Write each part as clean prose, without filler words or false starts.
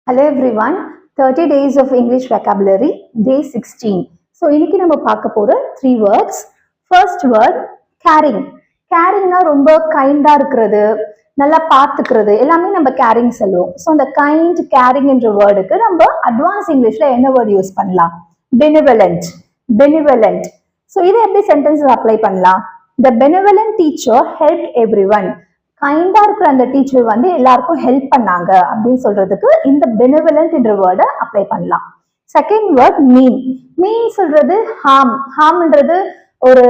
Hello everyone, 30 days of English vocabulary, day 16. So, இன்னைக்கு நம்ம பார்க்க போற 3 words. First word, caring. Caringனா ரொம்ப கைண்டா இருக்கிறது, நல்லா பார்த்துக்கிறது, எல்லாமே நம்ம caring சொல்லுவோம். ஸோ அந்த கைண்ட் கேரிங் என்ற வேர்டுக்கு நம்ம அட்வான்ஸ் இங்கிலீஷ்ல என்ன வேர்டு யூஸ் பண்ணலாம்? benevolent. benevolent. ஸோ இதை எப்படி சென்டென்ஸ் அப்ளை பண்ணலாம்? The benevolent teacher helped everyone. கைண்டா இருக்கிற அந்த டீச்சர் வந்து எல்லாருக்கும் ஹெல்ப் பண்ணாங்க அப்படின்னு சொல்றதுக்கு இந்த பெனிவலண்ட் என்ற வேர்டை அப்ளை பண்ணலாம். செகண்ட் வேர்ட் மீன். மீன் சொல்றது ஹார்ம்ன்றது ஒரு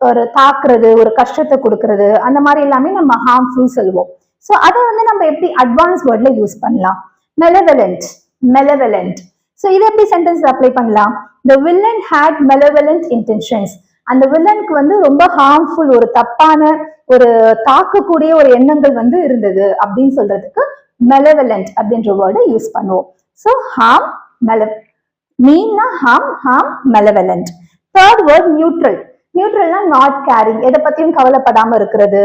ஒரு தாக்குறது, ஒரு கஷ்டத்தை கொடுக்கறது, அந்த மாதிரி எல்லாமே நம்ம ஹார்ம்ஃபுல் சொல்லுவோம். ஸோ அதை வந்து நம்ம எப்படி அட்வான்ஸ் வேர்ட்ல யூஸ் பண்ணலாம்? மெலவலண்ட். மெலவலண்ட். ஸோ இதை எப்படி சென்டென்ஸ் அப்ளை பண்ணலாம்? The villain had malevolent intentions. அந்த வில்லனுக்கு வந்து ரொம்ப ஹார்ம்ஃபுல், ஒரு தப்பான, ஒரு தாக்கக்கூடிய ஒரு எண்ணங்கள் வந்து இருந்தது அப்படின்னு சொல்றதுக்கு மெலவலண்ட் அப்படின்ற வேர்டை யூஸ் பண்ணுவோம். ஸோ ஹார்ம், மீன்னா harm, malevolent. Third word neutral. நியூட்ரல்னா நாட் கேரிங், எதை பத்தியும் கவலைப்படாம இருக்கிறது,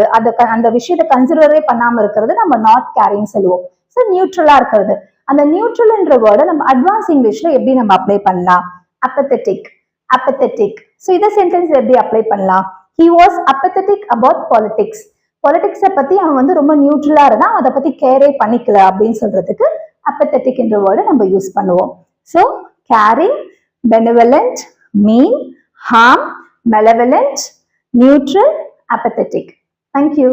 அந்த விஷயத்தை கன்சிடரே பண்ணாம இருக்கிறது நம்ம நாட் கேரிங் சொல்லுவோம். ஸோ நியூட்ரலா இருக்கிறது. அந்த நியூட்ரல் என்ற வேர்டை நம்ம அட்வான்ஸ் இங்கிலீஷ்ல எப்படி நம்ம அப்ளை பண்ணலாம்? apathetic. apathetic. ஸோ இதை சென்டென்ஸ் எப்படி அப்ளை பண்ணலாம்? He was apathetic about politics. பொலிட்டிக்ஸை பத்தி அவன் வந்து ரொம்ப நியூட்ரலா இருந்தான், அதை பத்தி கேரே பண்ணிக்கல அப்படின்னு சொல்றதுக்கு apathetic என்ற வேர்டை நம்ம யூஸ் பண்ணுவோம். So caring, benevolent, mean, harm, malevolent, neutral, apathetic. Thank you.